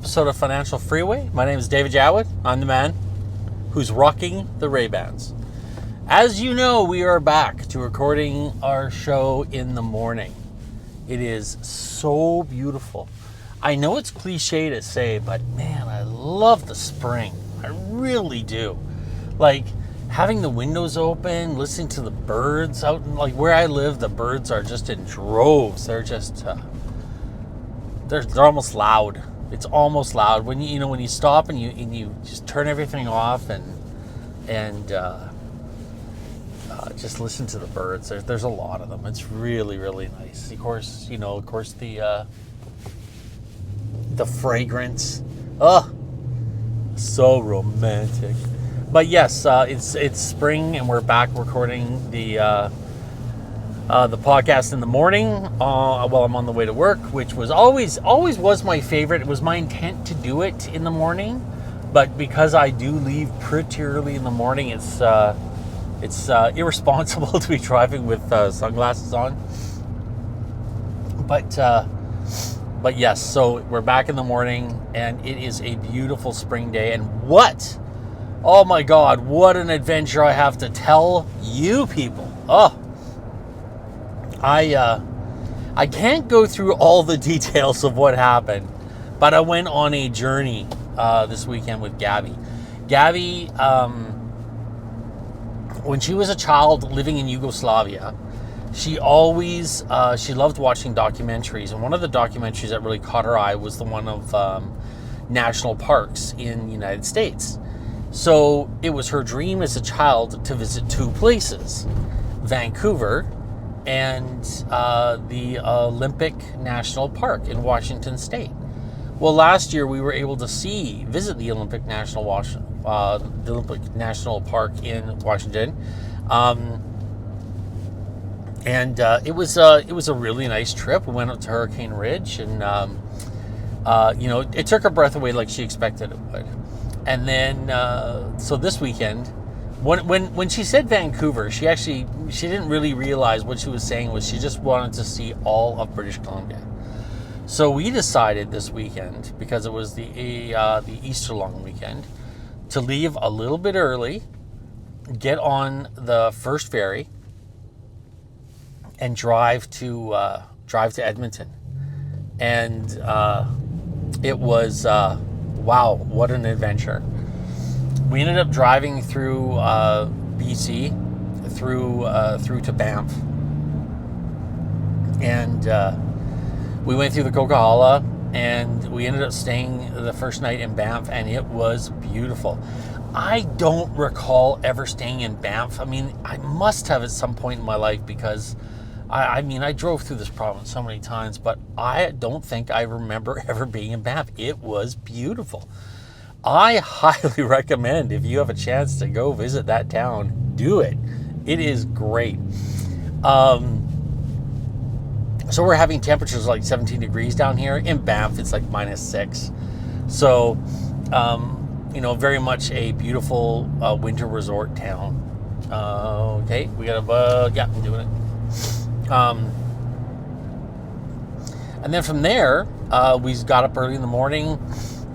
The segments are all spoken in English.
episode of Financial Freeway. My name is David Jowett. I'm the man who's rocking the Ray-Bans. As you know, we are back to recording our show in the morning. It is so beautiful. I know it's cliche to say, but man, I love the spring. I really do. Like having the windows open, listening to the birds out, like where I live, the birds are just in droves. They're just they're almost loud. It's almost loud when when you stop and you just turn everything off and just listen to the birds. There's a lot of them. It's really, really nice. Of course, the fragrance. Oh, so romantic. But yes, it's spring and we're back recording the podcast in the morning while I'm on the way to work, which was always was my favorite. It was my intent to do it in the morning, but because I do leave pretty early in the morning, it's irresponsible to be driving with sunglasses on. But yes, so we're back in the morning and it is a beautiful spring day. And oh my God, what an adventure I have to tell you people. Oh, I can't go through all the details of what happened, but I went on a journey this weekend with Gaby. Gaby, when she was a child living in Yugoslavia, she loved watching documentaries, and one of the documentaries that really caught her eye was the one of national parks in the United States. So it was her dream as a child to visit two places, Vancouver and the Olympic National Park in Washington State. Well, last year we were able to visit the Olympic National Park in Washington, and it was a really nice trip. We went up to Hurricane Ridge, and it took her breath away like she expected it would. And then so this weekend, when she said Vancouver, she didn't really realize what she was saying was she just wanted to see all of British Columbia. So we decided this weekend, because it was the Easter long weekend, to leave a little bit early, get on the first ferry, and drive to Edmonton. And it was wow, what an adventure. We ended up driving through BC, through to Banff, and we went through the Coquihalla, and we ended up staying the first night in Banff, and it was beautiful. I don't recall ever staying in Banff. I mean, I must have at some point in my life, because I drove through this province so many times, but I don't think I remember ever being in Banff. It was beautiful. I highly recommend, if you have a chance to go visit that town, do it. It is great. So we're having temperatures like 17 degrees down here. In Banff, it's like -6. So, very much a beautiful winter resort town. Okay, we got a bug. Yeah, I'm doing it. And then from there, we got up early in the morning,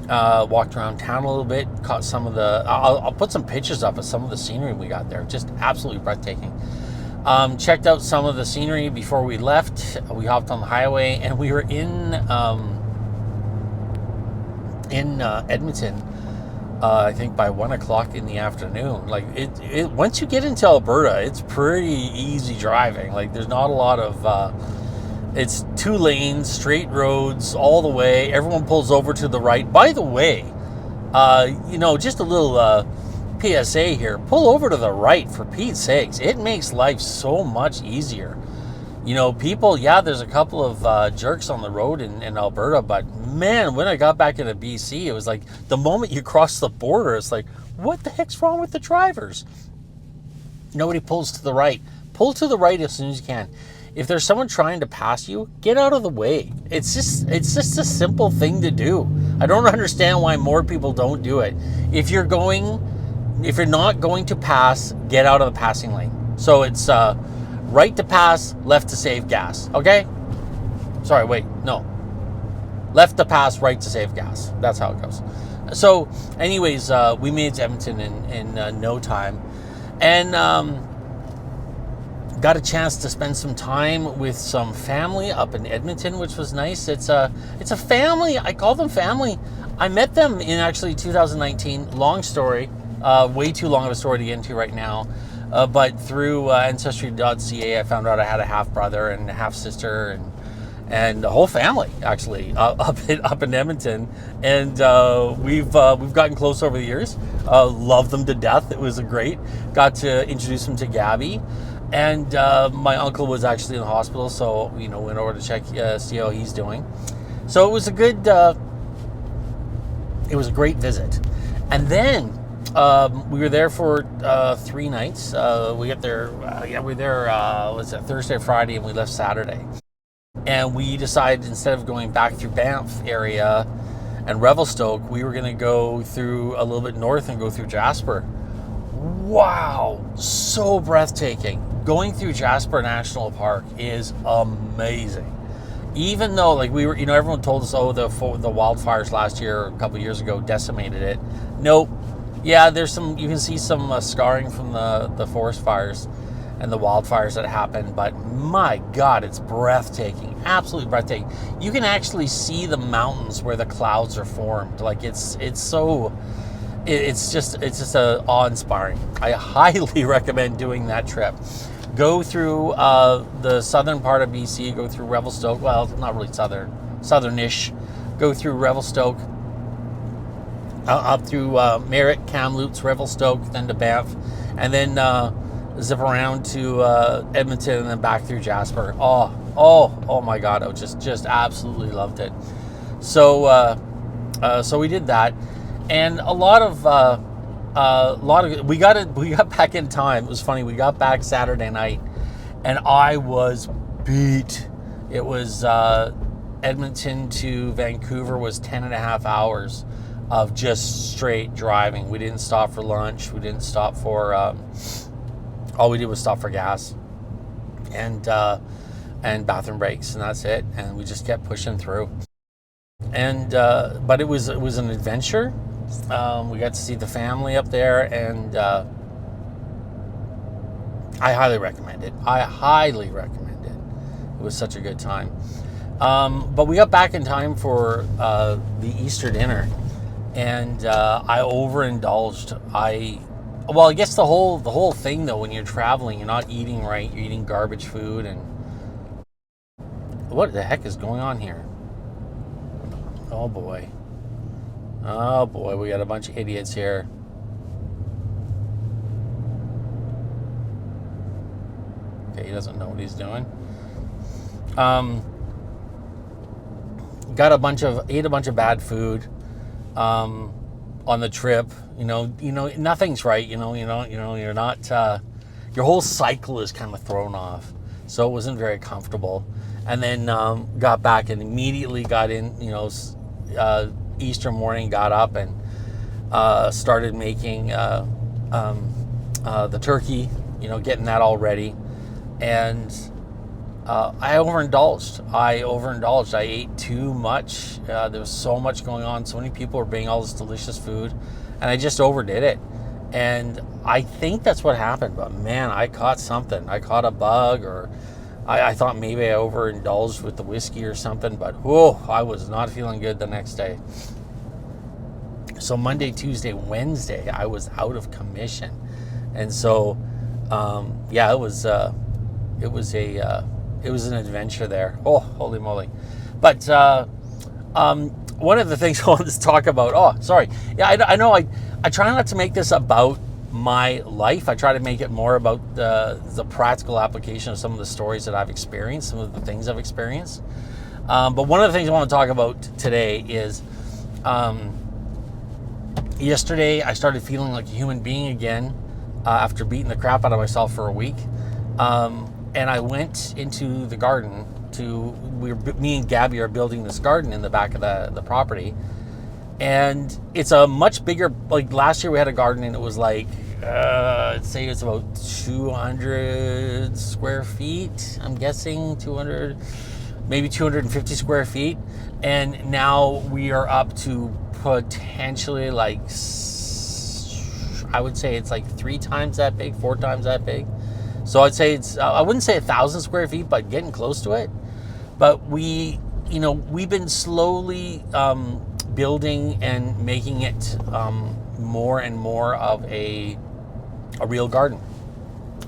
walked around town a little bit, caught some of the, I'll put some pictures up of some of the scenery we got there, just absolutely breathtaking. Checked out some of the scenery before we left. We hopped on the highway, and we were in Edmonton, I think by 1:00 in the afternoon. Like it once you get into Alberta, it's pretty easy driving. Like there's not a lot of, it's 2 lanes, straight roads all the way. Everyone pulls over to the right. By the way, just a little PSA here. Pull over to the right, for Pete's sakes. It makes life so much easier. People, there's a couple of jerks on the road in Alberta, but man, when I got back into BC, it was like the moment you cross the border, it's like, what the heck's wrong with the drivers? Nobody pulls to the right. Pull to the right as soon as you can. If there's someone trying to pass you, get out of the way. It's just a simple thing to do. I don't understand why more people don't do it. If you're not going to pass, get out of the passing lane. So it's right to pass, left to save gas. Okay? Sorry, wait, no. Left the pass right to save gas. That's how it goes. So, anyways, we made it to Edmonton in no time, and got a chance to spend some time with some family up in Edmonton, which was nice. It's a family. I call them family. I met them in actually 2019. Long story, way too long of a story to get into right now. But through ancestry.ca, I found out I had a half brother and a half sister and the whole family actually up in Edmonton, and we've gotten close over the years. Love them to death. It was great. Got to introduce them to Gaby, and my uncle was actually in the hospital, so went over to check, see how he's doing. So it was a good, it was a great visit, and then we were there for 3 nights. We got there, we were there. Was it Thursday, Friday, and we left Saturday. And we decided, instead of going back through Banff area and Revelstoke, we were going to go through a little bit north and go through Jasper. Wow, so breathtaking. Going through Jasper National Park is amazing. Even though, like, we were, everyone told us, the wildfires last year, a couple years ago, decimated it. Nope. Yeah, there's some, you can see some scarring from the forest fires and the wildfires that happened, but my God, it's breathtaking, absolutely breathtaking. You can actually see the mountains where the clouds are formed. Like it's just awe-inspiring. I highly recommend doing that trip. Go through the southern part of BC, go through Revelstoke. Well, not really southernish. Go through Revelstoke, up through Merritt, Kamloops, Revelstoke, then to Banff, and then zip around to Edmonton and then back through Jasper. Oh my God, I just absolutely loved it. So we did that, and we got back in time. It was funny. We got back Saturday night, and I was beat. It was Edmonton to Vancouver was 10.5 hours of just straight driving. We didn't stop for lunch. We didn't stop for all we did was stop for gas and bathroom breaks, and that's it. And we just kept pushing through. And but it was an adventure. We got to see the family up there, and I highly recommend it. It was such a good time. But we got back in time for the Easter dinner, and I overindulged. I guess the whole thing, though, when you're traveling, you're not eating right. You're eating garbage food, and what the heck is going on here? Oh boy, we got a bunch of idiots here. Okay, he doesn't know what he's doing. Ate a bunch of bad food on the trip. Nothing's right. You're not. Your whole cycle is kind of thrown off, so it wasn't very comfortable. And then got back and immediately got in. Easter morning, got up and started making the turkey. Getting that all ready, and I overindulged. I ate too much. There was so much going on. So many people were bringing all this delicious food, and I just overdid it. And I think that's what happened. But man, I caught something. I caught a bug, or I thought maybe I overindulged with the whiskey or something. But I was not feeling good the next day. So Monday, Tuesday, Wednesday, I was out of commission, and so it was an adventure there. Oh, holy moly. But one of the things I wanted to talk about, I know I try not to make this about my life. I try to make it more about the practical application of some of the stories that I've experienced, some of the things I've experienced. But one of the things I want to talk about today is yesterday I started feeling like a human being again after beating the crap out of myself for a week. And I went into the garden me and Gaby are building this garden in the back of the property. And it's a much bigger, like last year we had a garden and it was like, I'd say it's about 200 square feet. I'm guessing 200. maybe 250 square feet. And now we are up to potentially like, I would say it's like 3 times that big, 4 times that big. So I'd say it's, I wouldn't say 1,000 square feet, but getting close to it. But we've been slowly building and making it more and more of a real garden.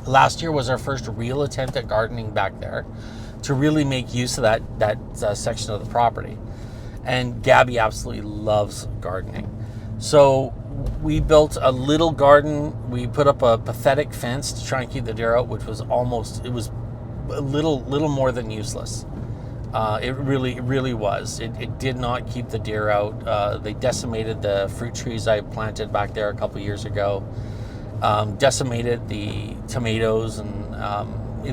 Last year was our first real attempt at gardening back there, to really make use of that section of the property. And Gaby absolutely loves gardening. So we built a little garden. We put up a pathetic fence to try and keep the deer out, which was it was a little more than useless. It really was. It did not keep the deer out. They decimated the fruit trees I planted back there a couple years ago. Decimated the tomatoes, and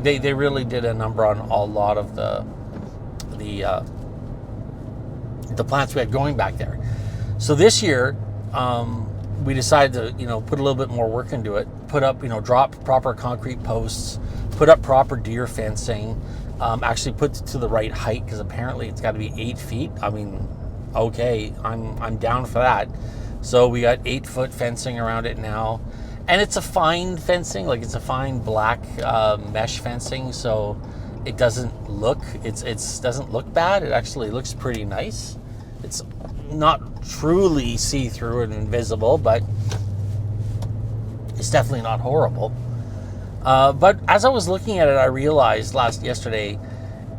they really did a number on a lot of the plants we had going back there. So this year, we decided to put a little bit more work into it. Put up drop proper concrete posts, put up proper deer fencing. Actually put it to the right height, because apparently it's got to be 8 feet. I mean, okay, I'm down for that. So we got 8-foot fencing around it now. And it's a fine fencing, like it's a fine black mesh fencing, so it doesn't look doesn't look bad. It actually looks pretty nice. It's not truly see-through and invisible, but it's definitely not horrible. But as I was looking at it, I realized yesterday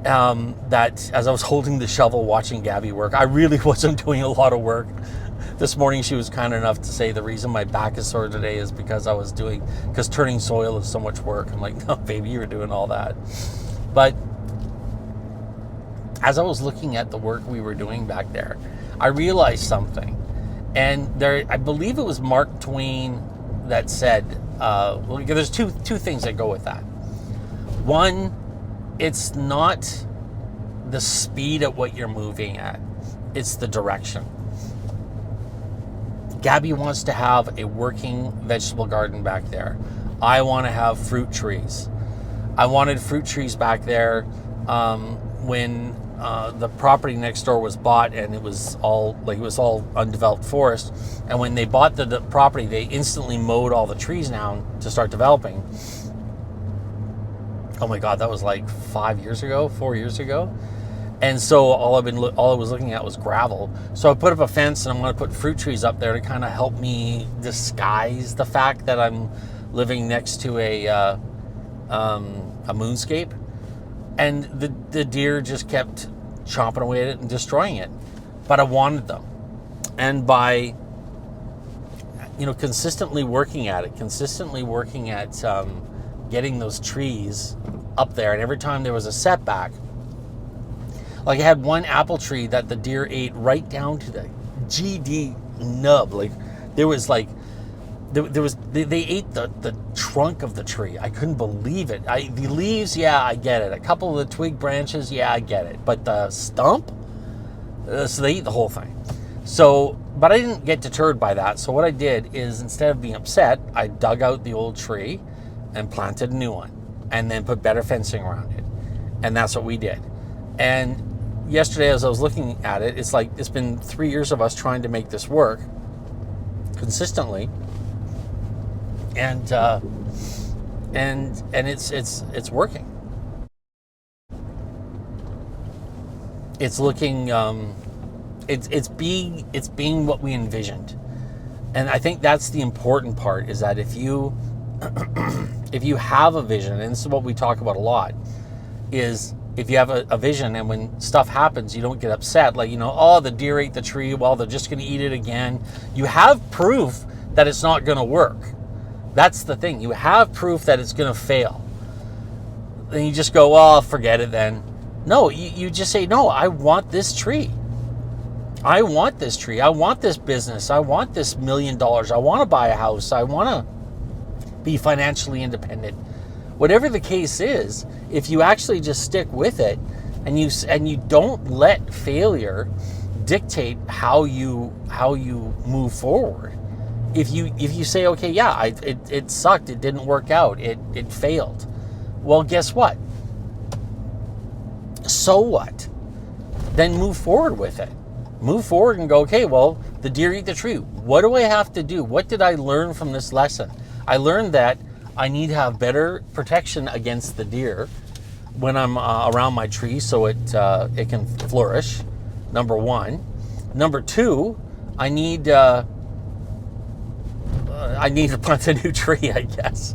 that as I was holding the shovel watching Gaby work, I really wasn't doing a lot of work. This morning she was kind enough to say the reason my back is sore today is because turning soil is so much work. I'm like, no, baby, you were doing all that. But as I was looking at the work we were doing back there, I realized something. And I believe it was Mark Twain that said, there's two things that go with that. One, it's not the speed at what you're moving at, it's the direction. Gaby wants to have a working vegetable garden back there. I want to have fruit trees. I wanted fruit trees back there when the property next door was bought, and it was all undeveloped forest. And when they bought the property, they instantly mowed all the trees down to start developing. Oh my God, that was like 4 years ago. And so all I was looking at was gravel. So I put up a fence, and I'm going to put fruit trees up there to kind of help me disguise the fact that I'm living next to a moonscape. And the deer just kept chomping away at it and destroying it. But I wanted them. And by consistently working at getting those trees up there, and every time there was a setback, like I had one apple tree that the deer ate right down to the GD nub. Like they ate the trunk of the tree. I couldn't believe it. The leaves, yeah, I get it. A couple of the twig branches, yeah, I get it. But the stump, so they eat the whole thing. So, but I didn't get deterred by that. So what I did is, instead of being upset, I dug out the old tree and planted a new one, and then put better fencing around it. And that's what we did. And yesterday, as I was looking at it, it's like it's been 3 years of us trying to make this work consistently, and it's working. It's looking it's being what we envisioned. And I think that's the important part, is that if you have a vision, and this is what we talk about a lot, is if you have a vision, and when stuff happens, you don't get upset, like, the deer ate the tree, well, they're just going to eat it again. You have proof that it's not going to work. That's the thing. You have proof that it's going to fail. Then you just go, well, forget it then. No, you just say, no, I want this tree. I want this tree. I want this business. I want this $1 million. I want to buy a house. I want to be financially independent. Whatever the case is, if you actually just stick with it, and you don't let failure dictate how you move forward. If you say, okay, yeah, it sucked, it didn't work out, it failed. Well, guess what? So what? Then move forward with it. Move forward and go, okay, well, the deer eat the tree. What do I have to do? What did I learn from this lesson? I learned that I need to have better protection against the deer when I'm around my tree so it can flourish, number one. Number two, I need to plant a new tree, I guess.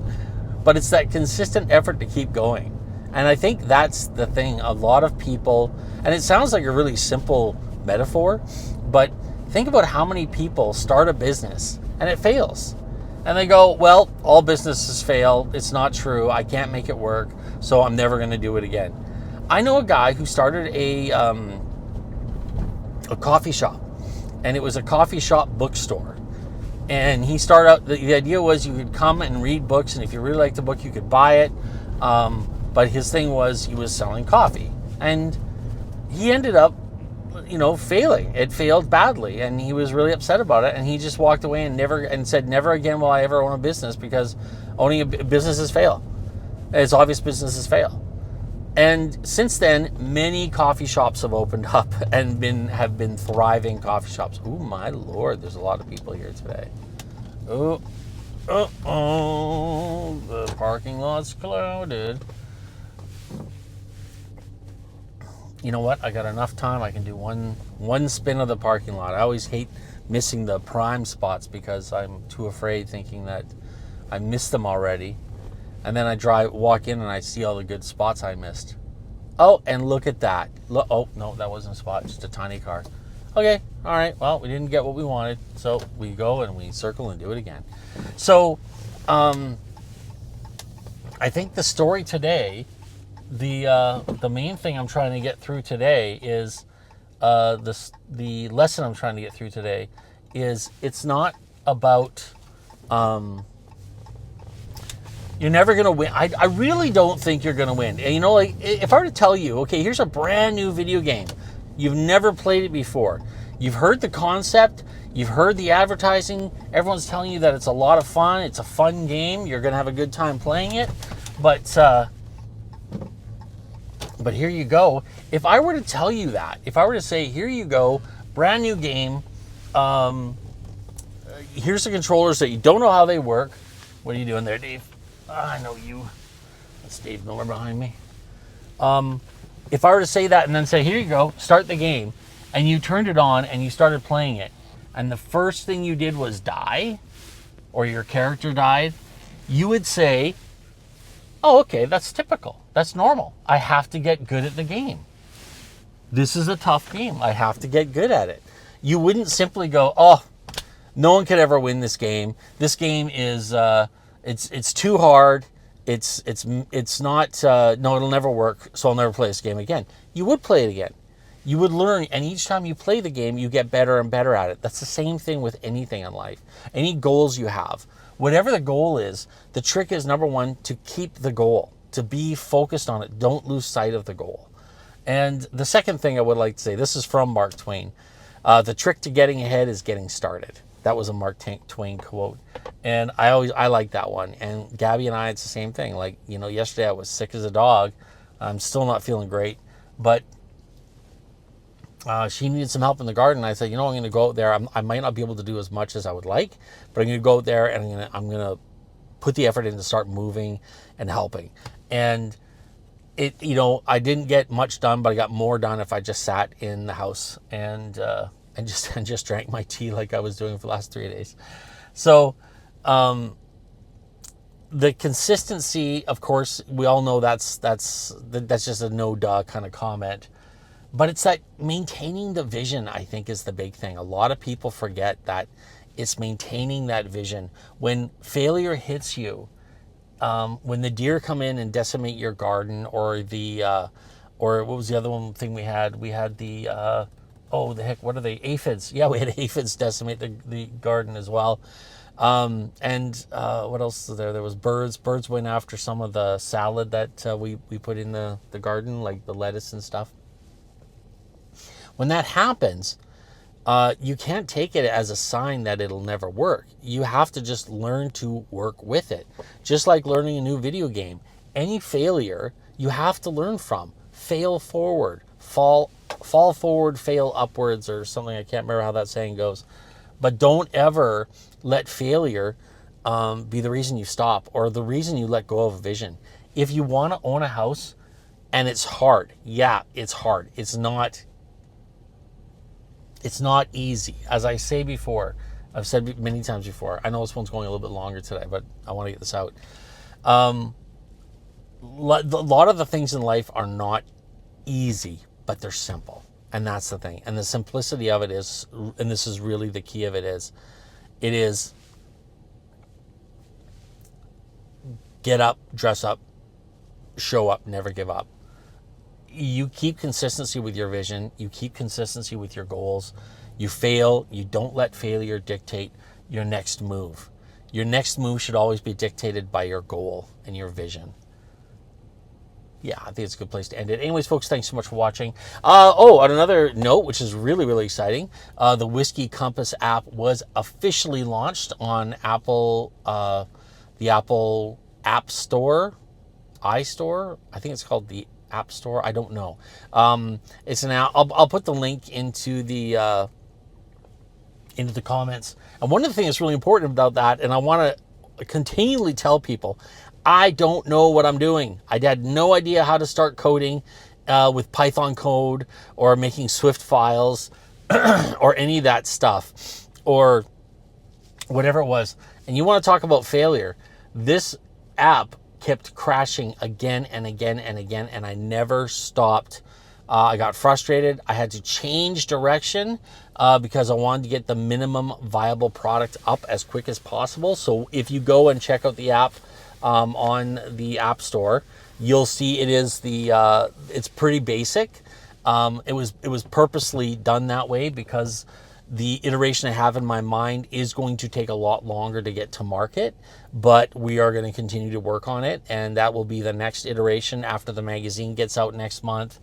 But it's that consistent effort to keep going. And I think that's the thing. A lot of people, and it sounds like a really simple metaphor, but think about how many people start a business and it fails. And they go, well, all businesses fail. It's not true. I can't make it work, so I'm never going to do it again. I know a guy who started a coffee shop, and it was a coffee shop bookstore. And he started out, the idea was you could come and read books, and if you really liked the book, you could buy it. But his thing was he was selling coffee. And he ended up, failing. It failed badly, and he was really upset about it. And he just walked away and said, never again will I ever own a business, because owning businesses fail. It's obvious businesses fail. And since then, many coffee shops have opened up and have been thriving coffee shops. Oh my Lord, there's a lot of people here today. The parking lot's clouded. You know what? I got enough time. I can do one spin of the parking lot. I always hate missing the prime spots because I'm too afraid, thinking that I missed them already. And then I walk in and I see all the good spots I missed. Oh, and look at that. Oh, no, that wasn't a spot, just a tiny car. Okay, all right, well, we didn't get what we wanted, so we go and we circle and do it again. So, I think the story today, the main thing I'm trying to get through today is, the lesson I'm trying to get through today is it's not about... You're never going to win. I really don't think you're going to win. And if I were to tell you, okay, here's a brand new video game. You've never played it before. You've heard the concept. You've heard the advertising. Everyone's telling you that it's a lot of fun. It's a fun game. You're going to have a good time playing it. But here you go. If I were to tell you that, if I were to say, here you go, brand new game. Here's the controllers that you don't know how they work. What are you doing there, Dave? I know you. That's Dave Miller behind me. If I were to say that and then say, here you go, start the game, and you turned it on and you started playing it, and the first thing you did was die, or your character died, you would say, oh, okay, that's typical. That's normal. I have to get good at the game. This is a tough game. I have to get good at it. You wouldn't simply go, oh, no one could ever win this game. This game is... It's too hard. It's not. No, it'll never work. So I'll never play this game again. You would play it again. You would learn, and each time you play the game, you get better and better at it. That's the same thing with anything in life. Any goals you have, whatever the goal is, the trick is, number one, to keep the goal, to be focused on it. Don't lose sight of the goal. And the second thing I would like to say, this is from Mark Twain. The trick to getting ahead is getting started. That was a Mark Twain quote. And I like that one. And Gaby and I, it's the same thing. Like, yesterday I was sick as a dog. I'm still not feeling great. But she needed some help in the garden. I said, I'm going to go out there. I might not be able to do as much as I would like, but I'm going to go out there and I'm going to put the effort in to start moving and helping. And I didn't get much done, but I got more done if I just sat in the house and just drank my tea like I was doing for the last 3 days. So the consistency, of course, we all know that's just a no-duh kind of comment. But it's that maintaining the vision, I think, is the big thing. A lot of people forget that it's maintaining that vision. When failure hits you, when the deer come in and decimate your garden, or what was the other one thing we had? We had the what are they? Aphids. Yeah, we had aphids decimate the garden as well. What else was there? There was birds. Birds went after some of the salad that we put in the garden, like the lettuce and stuff. When that happens, you can't take it as a sign that it'll never work. You have to just learn to work with it. Just like learning a new video game. Any failure, you have to learn from. fail forward, fall forward, fail upwards, or something. I can't remember how that saying goes. But don't ever let failure be the reason you stop or the reason you let go of a vision. If you want to own a house and it's hard, yeah, it's hard. It's not easy. As I say before, I've said many times before, I know this one's going a little bit longer today, but I want to get this out. A lot of the things in life are not easy, but they're simple. And that's the thing. And the simplicity of it is, and this is really the key of it is get up, dress up, show up, never give up. You keep consistency with your vision. You keep consistency with your goals. You fail. You don't let failure dictate your next move. Your next move should always be dictated by your goal and your vision. Yeah, I think it's a good place to end it. Anyways, folks, thanks so much for watching. On another note, which is really, really exciting, the Whiskey Compass app was officially launched on Apple, the Apple App Store, iStore. I think it's called the App Store. I don't know. It's an app. I'll put the link into the comments. And one of the things that's really important about that, and I want to continually tell people, I don't know what I'm doing. I had no idea how to start coding with Python code or making Swift files or any of that stuff or whatever it was. And you want to talk about failure. This app kept crashing again and again and again, and I never stopped. I got frustrated. I had to change direction because I wanted to get the minimum viable product up as quick as possible. So if you go and check out the app on the App Store, you'll see it is it's pretty basic. It was purposely done that way because the iteration I have in my mind is going to take a lot longer to get to market, but we are going to continue to work on it, and that will be the next iteration after the magazine gets out next month.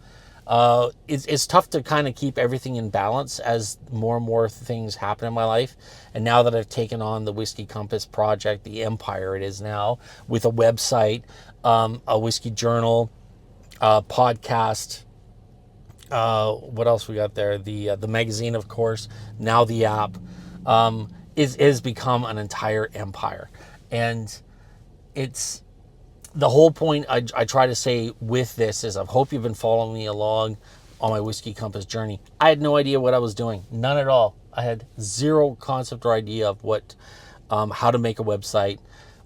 It's tough to kind of keep everything in balance as more and more things happen in my life. And now that I've taken on the Whiskey Compass project, the empire it is now, with a website, a whiskey journal, podcast, what else we got there? The magazine, of course, now the app, is become an entire empire. And it's the whole point I try to say with this is I hope you've been following me along on my Whiskey Compass journey. I had no idea what I was doing. None at all. I had zero concept or idea of what, how to make a website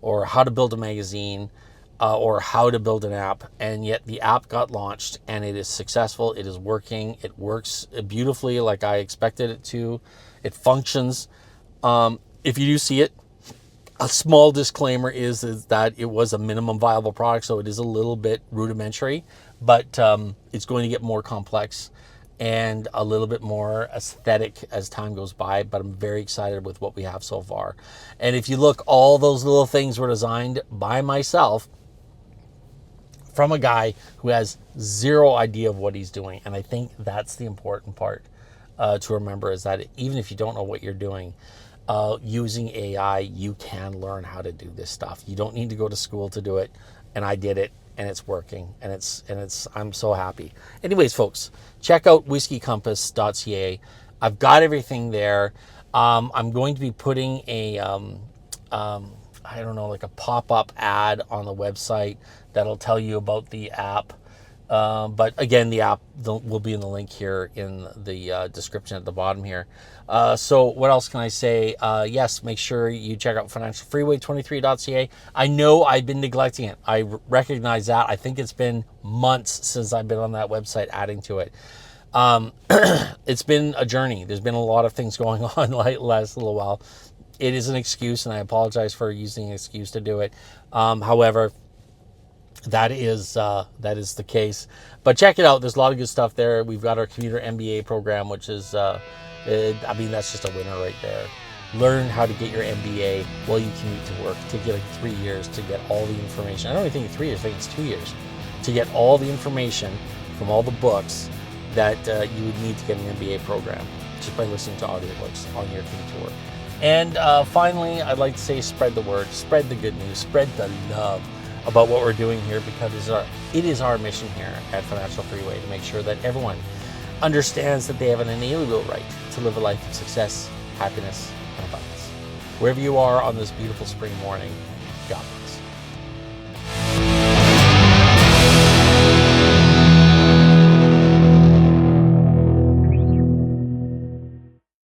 or how to build a magazine or how to build an app. And yet the app got launched and it is successful. It is working. It works beautifully like I expected it to. It functions. If you do see it, a small disclaimer is that it was a minimum viable product, so it is a little bit rudimentary, but it's going to get more complex and a little bit more aesthetic as time goes by, but I'm very excited with what we have so far. And if you look, all those little things were designed by myself from a guy who has zero idea of what he's doing. And I think that's the important part to remember, is that even if you don't know what you're doing, using AI, you can learn how to do this stuff. You don't need to go to school to do it. And I did it, and it's working, and I'm so happy. Anyways, folks, check out whiskeycompass.ca. I've got everything there. I'm going to be putting a, I don't know, like a pop-up ad on the website that'll tell you about the app. But again, the app will be in the link here in the description at the bottom here. So what else can I say? Yes, make sure you check out financialfreeway23.ca. I know I've been neglecting it. I recognize that. I think it's been months since I've been on that website adding to it. It's been a journey. There's been a lot of things going on like last little while. It is an excuse, and I apologize for using an excuse to do it. However, that is the case. But check it out. There's a lot of good stuff there. We've got our commuter MBA program, which is, I mean, that's just a winner right there. Learn how to get your MBA while you commute to work. It takes you like 3 years to get all the information. I don't even think 3 years. I think it's 2 years to get all the information from all the books that you would need to get an MBA program just by listening to audiobooks on your commute to work. And finally, I'd like to say spread the word, spread the good news, spread the love. about what we're doing here, because it is our mission here at Financial Freeway to make sure that everyone understands that they have an inalienable right to live a life of success, happiness, and abundance. Wherever you are on this beautiful spring morning, God bless.